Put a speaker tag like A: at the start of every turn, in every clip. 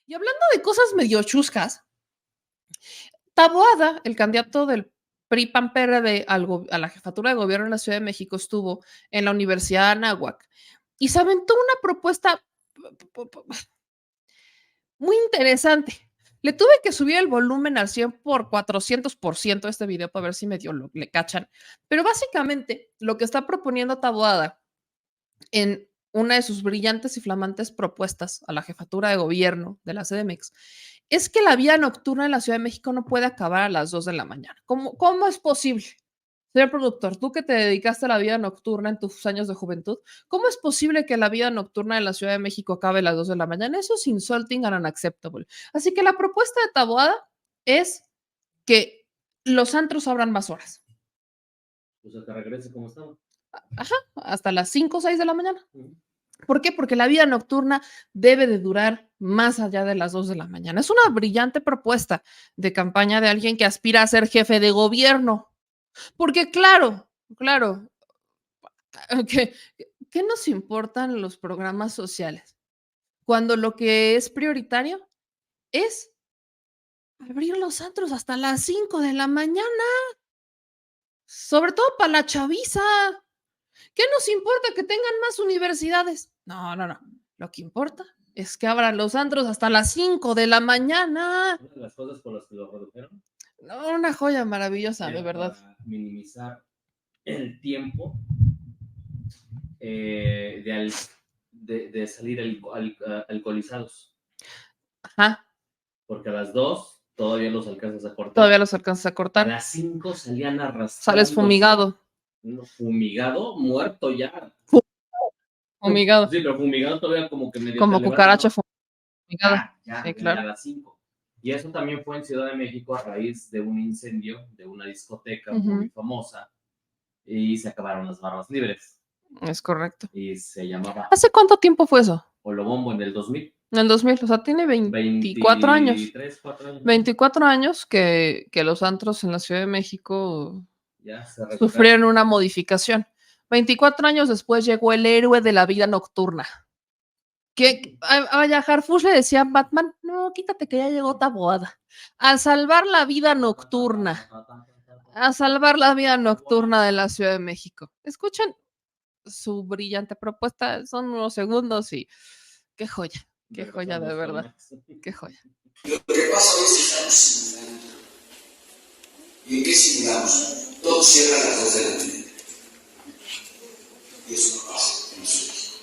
A: Y hablando de cosas medio chuscas, Taboada, el candidato del PRI-PAN-PRD a la jefatura de gobierno en la Ciudad de México, estuvo en la Universidad de Anáhuac y se aventó una propuesta muy interesante. Le tuve que subir el volumen al 100 por 400% este video para ver si medio le cachan. Pero básicamente lo que está proponiendo Taboada en una de sus brillantes y flamantes propuestas a la jefatura de gobierno de la CDMX es que la vida nocturna en la Ciudad de México no puede acabar a las 2 de la mañana. ¿Cómo es posible? Señor productor, tú que te dedicaste a la vida nocturna en tus años de juventud, ¿cómo es posible que la vida nocturna en la Ciudad de México acabe a las 2 de la mañana? Eso es insulting and unacceptable. Así que la propuesta de Taboada es que los antros abran más horas.
B: O sea, que regrese como estaba.
A: Ajá, hasta las 5 o 6 de la mañana. ¿Por qué? Porque la vida nocturna debe de durar más allá de las 2 de la mañana. Es una brillante propuesta de campaña de alguien que aspira a ser jefe de gobierno. Porque claro, ¿qué, qué nos importan los programas sociales? Cuando lo que es prioritario es abrir los antros hasta las 5 de la mañana, sobre todo para la chaviza. ¿Qué nos importa que tengan más universidades? No. Lo que importa es que abran los antros hasta las 5 de la mañana.
B: Una de las cosas por las que lo redujeron.
A: No, una joya maravillosa, de verdad.
B: Para minimizar el tiempo de salir alcoholizados.
A: Ajá.
B: Porque a las 2 todavía los alcanzas a cortar.
A: Todavía los alcanzas a cortar.
B: A las 5 salían arrastrando.
A: Sales fumigado.
B: Fumigado, muerto ya.
A: Fumigado.
B: Sí, pero fumigado todavía como que medio.
A: Como cucaracha fumigada.
B: Ya,
A: sí, claro.
B: a las 5. Y eso también fue en Ciudad de México a raíz de un incendio de una discoteca muy famosa y se acabaron las barras libres.
A: Es correcto.
B: Y se llamaba.
A: ¿Hace cuánto tiempo fue eso?
B: Olobombo, en el 2000.
A: En el 2000, o sea, tiene 24 años.
B: 4 años.
A: 24 años que los antros en la Ciudad de México
B: ya
A: sufrieron una modificación. 24 años después llegó el héroe de la vida nocturna. Que a Harfush le decía a Batman, no, quítate que ya llegó Taboada. A salvar la vida nocturna. A salvar la vida nocturna de la Ciudad de México. Escuchen su brillante propuesta, son unos segundos y qué joya de verdad. Qué joya.
C: Lo que pasa hoy es que estamos simulando. ¿Y en qué simulamos? Todo cierra a las 2 de la mañana. Y eso no pasa en nosotros.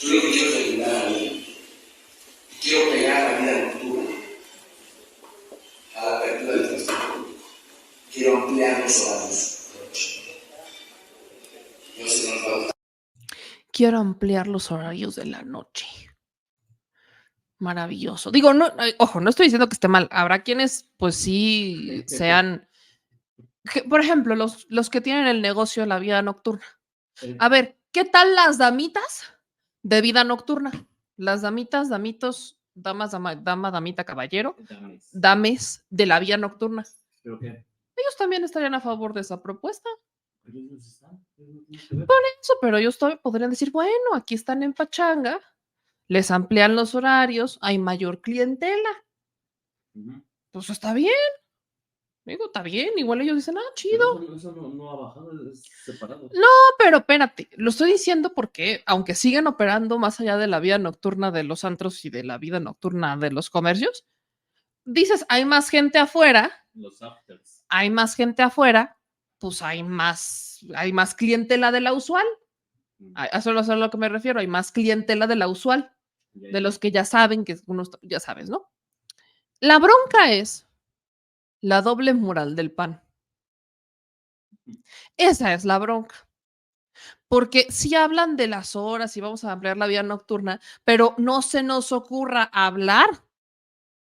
C: Yo lo que quiero es regular a mí. Y quiero pegar la vida nocturna a la apertura del transporte público. Quiero ampliar los horarios de noche. No se nos va a gustar.
A: Quiero ampliar los horarios de la noche. Maravilloso. Digo, no, ojo, no estoy diciendo que esté mal. Habrá quienes, pues sí, sean. Por ejemplo, los que tienen el negocio de la vida nocturna. A ver, ¿qué tal las damitas de vida nocturna? Las damitas, damitos, damas, dama, damita, caballero, dames de la vida nocturna.
B: ¿Pero qué?
A: Ellos también estarían a favor de esa propuesta. Por eso, pero ellos podrían decir, bueno, aquí están en pachanga, les amplían los horarios, hay mayor clientela. Pues está bien. Digo, está bien, igual ellos dicen, chido.
B: Pero eso no ha bajado, es separado.
A: No, pero espérate, lo estoy diciendo porque, aunque sigan operando más allá de la vida nocturna de los antros y de la vida nocturna de los comercios, dices, hay más gente afuera.
B: Los afters.
A: Hay más gente afuera, pues hay más clientela de la usual. Eso es a lo que me refiero, hay más clientela de la usual, de los que ya saben, que uno, ya sabes, ¿no? La bronca es la doble moral del PAN. Esa es la bronca. Porque sí hablan de las horas y vamos a ampliar la vida nocturna, pero no se nos ocurra hablar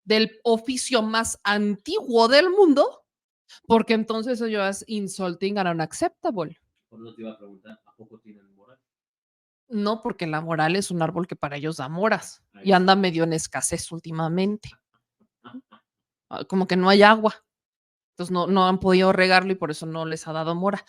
A: del oficio más antiguo del mundo, porque entonces eso es insulting and unacceptable.
B: Por eso te iba a preguntar, ¿a poco tienen moral?
A: No, porque la moral es un árbol que para ellos da moras y anda medio en escasez últimamente. Como que no hay agua. Entonces no han podido regarlo y por eso no les ha dado mora.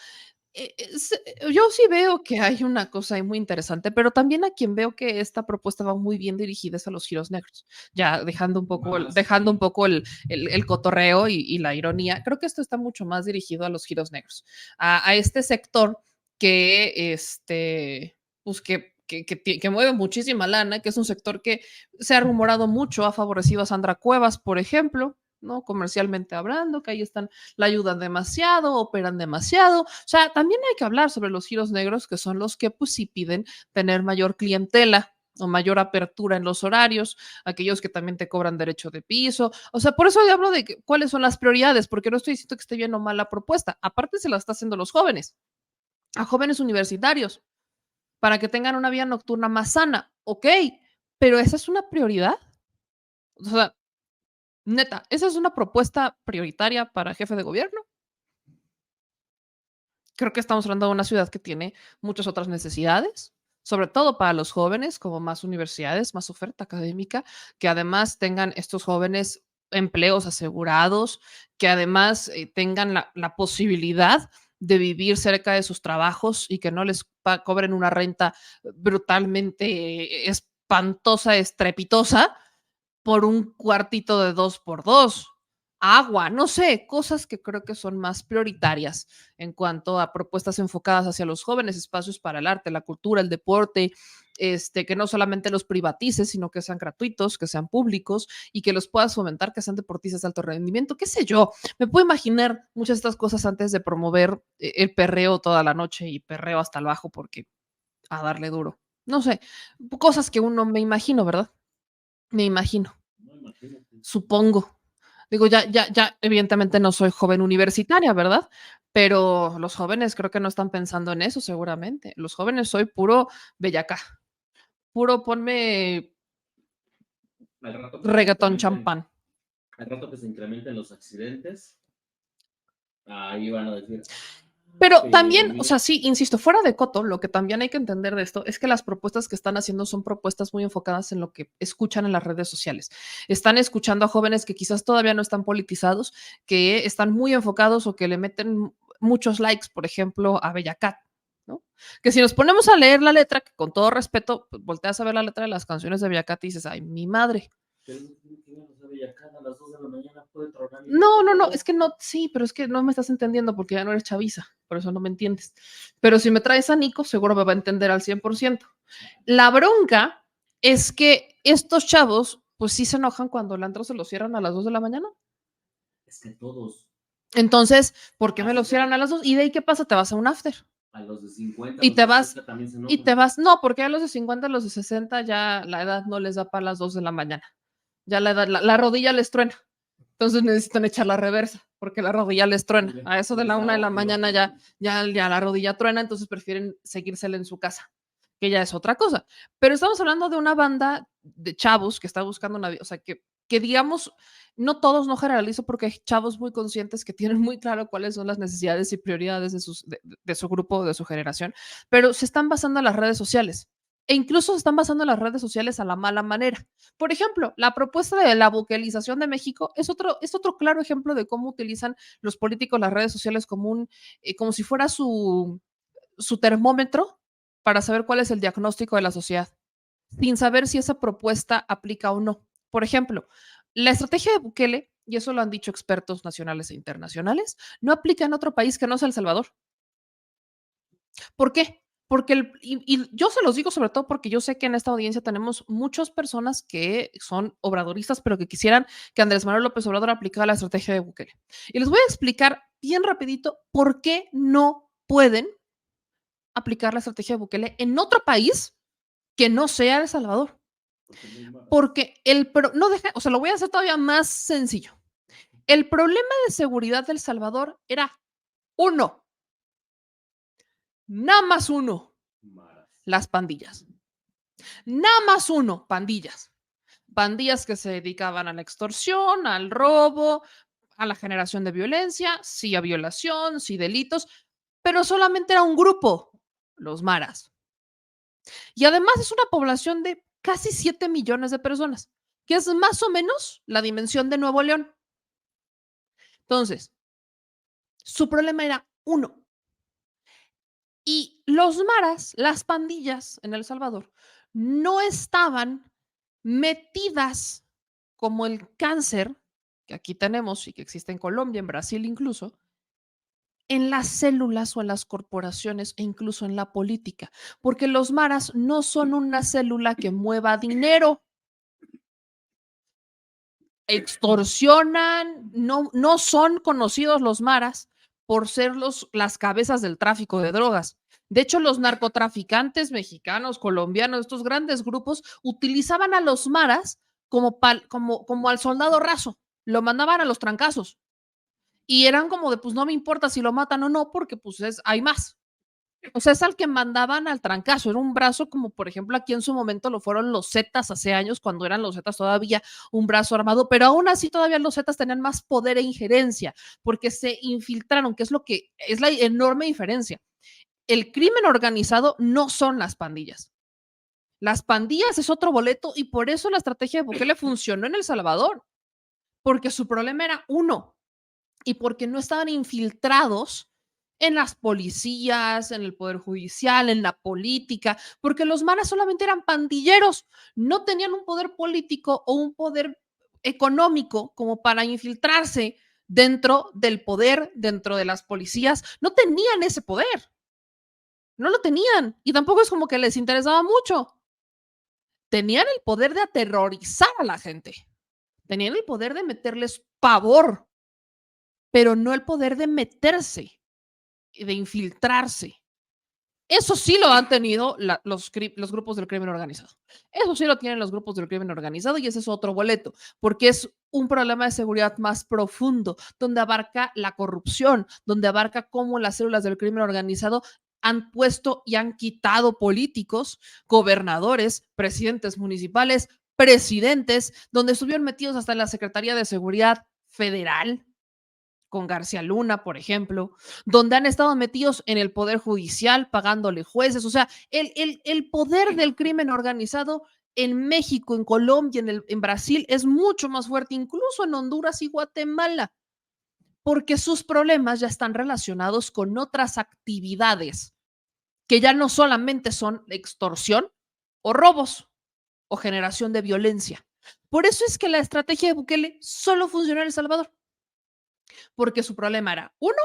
A: Yo sí veo que hay una cosa ahí muy interesante, pero también a quien veo que esta propuesta va muy bien dirigida es a los giros negros. Ya dejando un poco dejando un poco el cotorreo y la ironía, creo que esto está mucho más dirigido a los giros negros, a este sector que, pues que mueve muchísima lana, que es un sector que se ha rumorado mucho, ha favorecido a Sandra Cuevas, por ejemplo, ¿no? Comercialmente hablando, que ahí están, la ayudan demasiado, operan demasiado. O sea, también hay que hablar sobre los giros negros, que son los que pues sí piden tener mayor clientela o mayor apertura en los horarios, aquellos que también te cobran derecho de piso. O sea, por eso hablo de cuáles son las prioridades, porque no estoy diciendo que esté bien o mal la propuesta. Aparte se la está haciendo los jóvenes, a jóvenes universitarios, para que tengan una vida nocturna más sana. Ok, pero esa es una prioridad. O sea, neta, esa es una propuesta prioritaria para jefe de gobierno. Creo que estamos hablando de una ciudad que tiene muchas otras necesidades, sobre todo para los jóvenes, como más universidades, más oferta académica, que además tengan estos jóvenes empleos asegurados, que además tengan la posibilidad de vivir cerca de sus trabajos y que no les cobren una renta brutalmente espantosa, estrepitosa, por un cuartito de 2x2, agua, no sé, cosas que creo que son más prioritarias en cuanto a propuestas enfocadas hacia los jóvenes, espacios para el arte, la cultura, el deporte, que no solamente los privatices, sino que sean gratuitos, que sean públicos y que los puedas fomentar, que sean deportistas de alto rendimiento, qué sé yo. Me puedo imaginar muchas de estas cosas antes de promover el perreo toda la noche y perreo hasta el bajo porque a darle duro. No sé, cosas que uno me imagino, ¿verdad? Me imagino.
B: No, imagínate.
A: Supongo. Digo, ya, evidentemente no soy joven universitaria, ¿verdad? Pero los jóvenes creo que no están pensando en eso, seguramente. Los jóvenes soy puro bellacá, puro ponme
B: Al rato
A: reggaetón champán.
B: al rato que se incrementen los accidentes, ahí van a decir.
A: Pero también, o sea, sí, insisto, fuera de coto, lo que también hay que entender de esto es que las propuestas que están haciendo son propuestas muy enfocadas en lo que escuchan en las redes sociales. Están escuchando a jóvenes que quizás todavía no están politizados, que están muy enfocados o que le meten muchos likes, por ejemplo, a Bella Cat, ¿no? Que si nos ponemos a leer la letra, que con todo respeto, pues, volteas a ver la letra de las canciones de Bella Cat y dices, ay, mi madre. No, es que no, sí, pero es que no me estás entendiendo porque ya no eres chaviza, por eso no me entiendes. Pero si me traes a Nico, seguro me va a entender al 100%. La bronca es que estos chavos, pues sí se enojan cuando el antro se lo cierran a las 2 de la mañana.
B: Es que todos.
A: Entonces, ¿por qué me lo cierran a las 2? ¿Y de ahí qué pasa? Te vas a un after.
B: A los de 50,
A: y te vas,
B: también se
A: y te vas, no, porque a los de 50, a los de 60 ya la edad no les da para las 2 de la mañana. Ya la edad, la rodilla les truena. Entonces necesitan echar la reversa, porque la rodilla les truena. A eso de la 1 de la mañana ya la rodilla truena, entonces prefieren seguírsela en su casa, que ya es otra cosa. Pero estamos hablando de una banda de chavos que está buscando una vida, o sea, que digamos, no todos, no generalizo, porque hay chavos muy conscientes que tienen muy claro cuáles son las necesidades y prioridades de su grupo, de su generación, pero se están basando en las redes sociales. E incluso se están basando en las redes sociales a la mala manera. Por ejemplo, la propuesta de la buquelización de México es otro claro ejemplo de cómo utilizan los políticos las redes sociales como si fuera su termómetro para saber cuál es el diagnóstico de la sociedad, sin saber si esa propuesta aplica o no. Por ejemplo, la estrategia de Bukele, y eso lo han dicho expertos nacionales e internacionales, no aplica en otro país que no sea El Salvador. ¿Por qué? Porque y yo se los digo sobre todo porque yo sé que en esta audiencia tenemos muchas personas que son obradoristas, pero que quisieran que Andrés Manuel López Obrador aplicara la estrategia de Bukele. Y les voy a explicar bien rapidito por qué no pueden aplicar la estrategia de Bukele en otro país que no sea El Salvador. Porque no deja, o sea, lo voy a hacer todavía más sencillo. El problema de seguridad de El Salvador era uno, nada más uno, las pandillas. Nada más uno, pandillas. Pandillas que se dedicaban a la extorsión, al robo, a la generación de violencia, sí a violación, sí delitos, pero solamente era un grupo, los maras. Y además es una población de casi 7 millones de personas, que es más o menos la dimensión de Nuevo León. Entonces, su problema era uno, Y los maras, las pandillas en El Salvador, no estaban metidas como el cáncer que aquí tenemos y que existe en Colombia, en Brasil incluso, en las células o en las corporaciones e incluso en la política, porque los maras no son una célula que mueva dinero, extorsionan, no son conocidos los maras por ser las cabezas del tráfico de drogas. De hecho, los narcotraficantes mexicanos, colombianos, estos grandes grupos utilizaban a los maras como al soldado raso, lo mandaban a los trancazos y eran como de, pues no me importa si lo matan o no, porque pues hay más. O sea, es al que mandaban al trancazo, era un brazo como por ejemplo aquí en su momento lo fueron los Zetas hace años, cuando eran los Zetas todavía un brazo armado, pero aún así todavía los Zetas tenían más poder e injerencia, porque se infiltraron, que es lo que es la enorme diferencia. El crimen organizado no son las pandillas. Las pandillas es otro boleto y por eso la estrategia de Bukele funcionó en El Salvador, porque su problema era uno, y porque no estaban infiltrados en las policías, en el poder judicial, en la política, porque los maras solamente eran pandilleros, no tenían un poder político o un poder económico como para infiltrarse dentro del poder, dentro de las policías, no tenían ese poder, no lo tenían y tampoco es como que les interesaba mucho. Tenían el poder de aterrorizar a la gente, tenían el poder de meterles pavor, pero no el poder de meterse y de infiltrarse. Eso sí lo han tenido los grupos del crimen organizado. Eso sí lo tienen los grupos del crimen organizado y ese es otro boleto, porque es un problema de seguridad más profundo, donde abarca la corrupción, donde abarca cómo las células del crimen organizado han puesto y han quitado políticos, gobernadores, presidentes municipales, presidentes, donde estuvieron metidos hasta en la Secretaría de Seguridad Federal, con García Luna, por ejemplo, donde han estado metidos en el Poder Judicial, pagándole jueces. O sea, el poder del crimen organizado en México, en Colombia, en Brasil, es mucho más fuerte, incluso en Honduras y Guatemala, porque sus problemas ya están relacionados con otras actividades que ya no solamente son extorsión o robos o generación de violencia. Por eso es que la estrategia de Bukele solo funcionó en El Salvador, porque su problema era uno,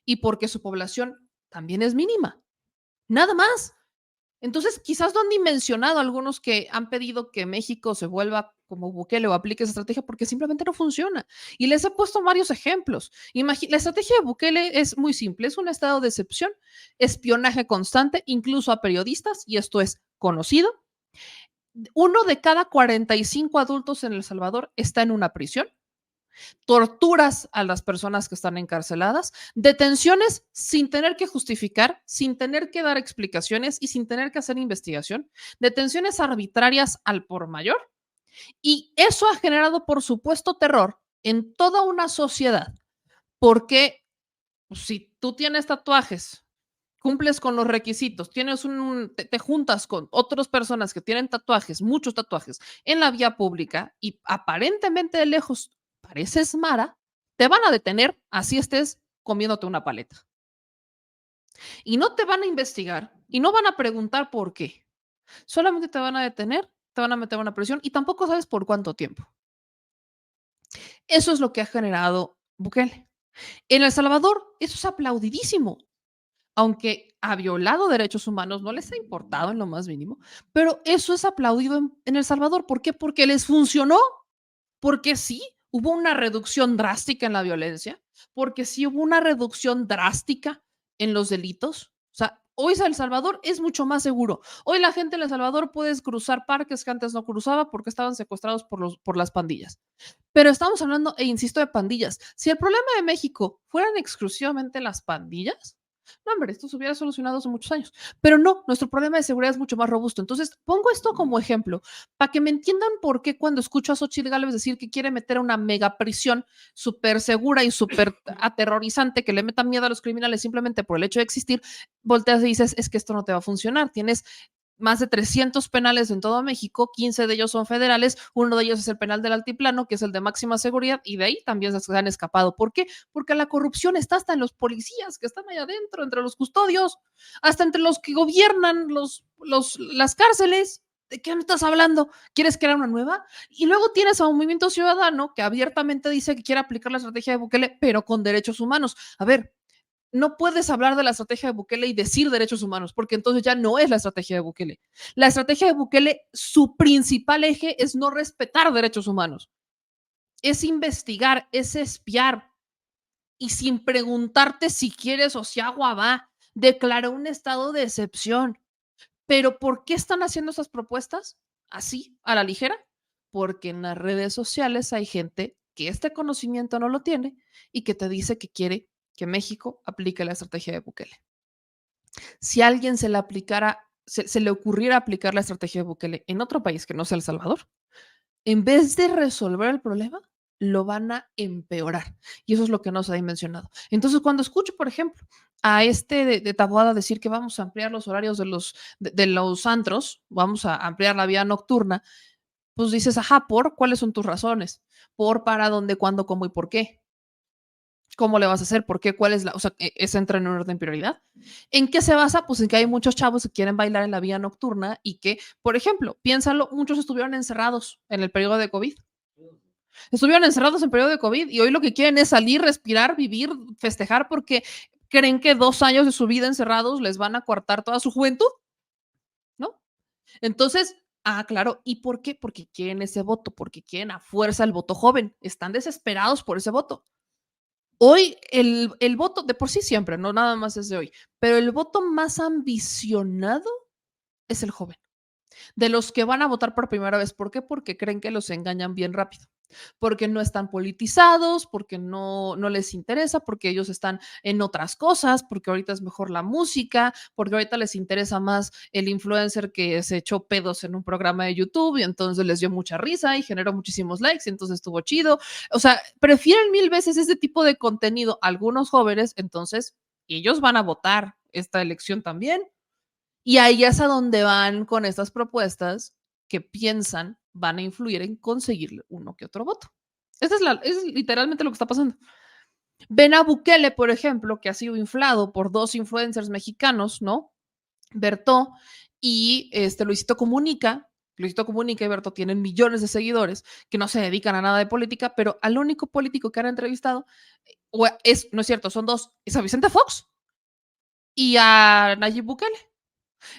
A: y porque su población también es mínima. Nada más. Entonces, quizás no han dimensionado algunos que han pedido que México se vuelva como Bukele o aplique esa estrategia porque simplemente no funciona. Y les he puesto varios ejemplos. La estrategia de Bukele es muy simple, es un estado de excepción, espionaje constante, incluso a periodistas, y esto es conocido. 1 de cada 45 adultos en El Salvador está en una prisión, torturas a las personas que están encarceladas, detenciones sin tener que justificar, sin tener que dar explicaciones y sin tener que hacer investigación, detenciones arbitrarias al por mayor. Y eso ha generado, por supuesto, terror en toda una sociedad, porque si tú tienes tatuajes, cumples con los requisitos, te juntas con otras personas que tienen tatuajes, muchos tatuajes, en la vía pública y aparentemente de lejos pareces Mara, te van a detener así estés comiéndote una paleta. Y no te van a investigar y no van a preguntar por qué. Solamente te van a detener, te van a meter una presión y tampoco sabes por cuánto tiempo. Eso es lo que ha generado Bukele. En El Salvador, eso es aplaudidísimo. Aunque ha violado derechos humanos, no les ha importado en lo más mínimo, pero eso es aplaudido en El Salvador. ¿Por qué? Porque les funcionó, porque sí hubo una reducción drástica en la violencia, porque sí hubo una reducción drástica en los delitos. O sea, hoy El Salvador es mucho más seguro. Hoy la gente en El Salvador puede cruzar parques que antes no cruzaba porque estaban secuestrados por las pandillas. Pero estamos hablando, e insisto, de pandillas. Si el problema de México fueran exclusivamente las pandillas, no, hombre, esto se hubiera solucionado hace muchos años. Pero no, nuestro problema de seguridad es mucho más robusto. Entonces, pongo esto como ejemplo para que me entiendan por qué cuando escucho a Xochitl Gálvez decir que quiere meter una mega prisión súper segura y súper aterrorizante que le meta miedo a los criminales simplemente por el hecho de existir, volteas y dices, es que esto no te va a funcionar. Tienes más de 300 penales en todo México, 15 de ellos son federales, uno de ellos es el penal del Altiplano, que es el de máxima seguridad, y de ahí también se han escapado. ¿Por qué? Porque la corrupción está hasta en los policías que están allá adentro, entre los custodios, hasta entre los que gobiernan las cárceles. ¿De qué me estás hablando? ¿Quieres crear una nueva? Y luego tienes a un Movimiento Ciudadano que abiertamente dice que quiere aplicar la estrategia de Bukele, pero con derechos humanos. A ver, no puedes hablar de la estrategia de Bukele y decir derechos humanos, porque entonces ya no es la estrategia de Bukele. La estrategia de Bukele, su principal eje es no respetar derechos humanos, es investigar, es espiar, y sin preguntarte si quieres o si agua va, declaró un estado de excepción. Pero ¿por qué están haciendo esas propuestas así, a la ligera? Porque en las redes sociales hay gente que este conocimiento no lo tiene y que te dice que quiere que México aplique la estrategia de Bukele. Si a alguien se le aplicara, se le ocurriera aplicar la estrategia de Bukele en otro país que no sea El Salvador, en vez de resolver el problema, lo van a empeorar. Y eso es lo que no se ha dimensionado. Entonces, cuando escucho, por ejemplo, a de Taboada decir que vamos a ampliar los horarios de los antros, vamos a ampliar la vía nocturna, pues dices, ajá, ¿cuáles son tus razones? Para, dónde, cuándo, cómo y por qué. ¿Cómo le vas a hacer? ¿Por qué? ¿Cuál es la? O sea, ¿eso entra en un orden de prioridad? ¿En qué se basa? Pues en que hay muchos chavos que quieren bailar en la vía nocturna y que, por ejemplo, piénsalo, muchos estuvieron encerrados en el periodo de COVID. Estuvieron encerrados en periodo de COVID y hoy lo que quieren es salir, respirar, vivir, festejar porque creen que 2 años de su vida encerrados les van a coartar toda su juventud, ¿no? Entonces, claro, ¿y por qué? Porque quieren ese voto, porque quieren a fuerza el voto joven, están desesperados por ese voto. Hoy el voto, de por sí siempre, no nada más es de hoy, pero el voto más ambicionado es el joven. De los que van a votar por primera vez. ¿Por qué? Porque creen que los engañan bien rápido. Porque no están politizados, porque no les interesa, porque ellos están en otras cosas, porque ahorita es mejor la música, porque ahorita les interesa más el influencer que se echó pedos en un programa de YouTube y entonces les dio mucha risa y generó muchísimos likes y entonces estuvo chido. O sea, prefieren 1000 veces ese tipo de contenido algunos jóvenes, entonces ellos van a votar esta elección también. Y ahí es a donde van con estas propuestas que piensan van a influir en conseguir uno que otro voto. Es literalmente lo que está pasando. Ven a Bukele, por ejemplo, que ha sido inflado por 2 influencers mexicanos, ¿no? Berto y Luisito Comunica. Luisito Comunica y Berto tienen millones de seguidores que no se dedican a nada de política, pero al único político que han entrevistado, no es cierto, son 2, es a Vicente Fox y a Nayib Bukele.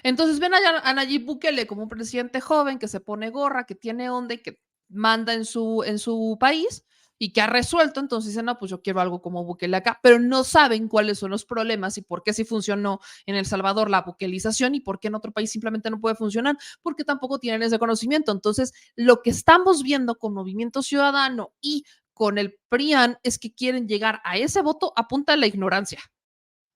A: Entonces ven a Nayib Bukele como un presidente joven que se pone gorra, que tiene onda y que manda en su país y que ha resuelto. Entonces dicen, no, pues yo quiero algo como Bukele acá, pero no saben cuáles son los problemas y por qué sí funcionó en El Salvador la bukelización y por qué en otro país simplemente no puede funcionar, porque tampoco tienen ese conocimiento. Entonces, lo que estamos viendo con Movimiento Ciudadano y con el PRIAN es que quieren llegar a ese voto a punta de la ignorancia,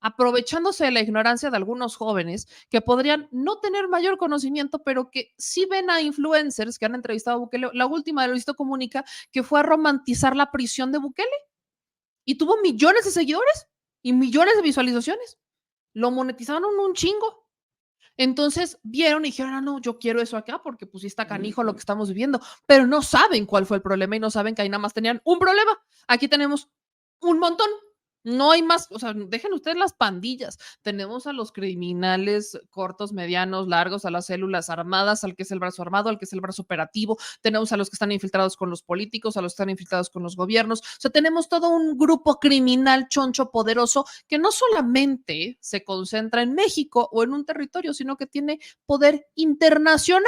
A: aprovechándose de la ignorancia de algunos jóvenes que podrían no tener mayor conocimiento, pero que sí ven a influencers que han entrevistado a Bukele. La última de Luisito Comunica, que fue a romantizar la prisión de Bukele y tuvo millones de seguidores y millones de visualizaciones. Lo monetizaron un chingo. Entonces vieron y dijeron, no, yo quiero eso acá porque pues sí está canijo lo que estamos viviendo, pero no saben cuál fue el problema y no saben que ahí nada más tenían un problema. Aquí tenemos un montón. No hay más, o sea, dejen ustedes las pandillas. Tenemos a los criminales cortos, medianos, largos, a las células armadas, al que es el brazo armado, al que es el brazo operativo. Tenemos a los que están infiltrados con los políticos, a los que están infiltrados con los gobiernos. O sea, tenemos todo un grupo criminal choncho poderoso que no solamente se concentra en México o en un territorio, sino que tiene poder internacional.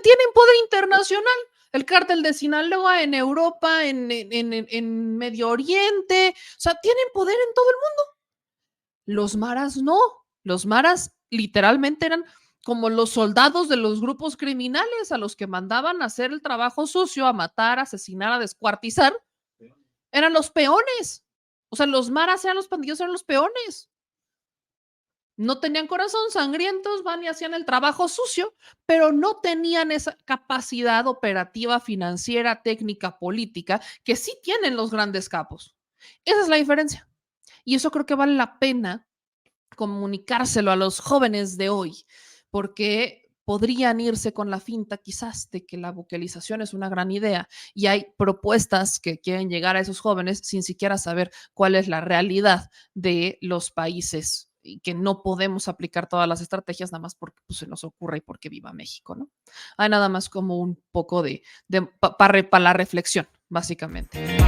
A: Tienen poder internacional. El cártel de Sinaloa en Europa, en Medio Oriente, o sea, tienen poder en todo el mundo. Los maras no. Los maras literalmente eran como los soldados de los grupos criminales a los que mandaban a hacer el trabajo sucio, a matar, a asesinar, a descuartizar. Eran los peones. O sea, los maras eran los pandilleros, eran los peones. No tenían corazón, sangrientos, van y hacían el trabajo sucio, pero no tenían esa capacidad operativa, financiera, técnica, política que sí tienen los grandes capos. Esa es la diferencia. Y eso creo que vale la pena comunicárselo a los jóvenes de hoy, porque podrían irse con la finta quizás de que la buquelización es una gran idea y hay propuestas que quieren llegar a esos jóvenes sin siquiera saber cuál es la realidad de los países y que no podemos aplicar todas las estrategias nada más porque pues, se nos ocurre y porque viva México, ¿no? Hay nada más como un poco para la reflexión, básicamente.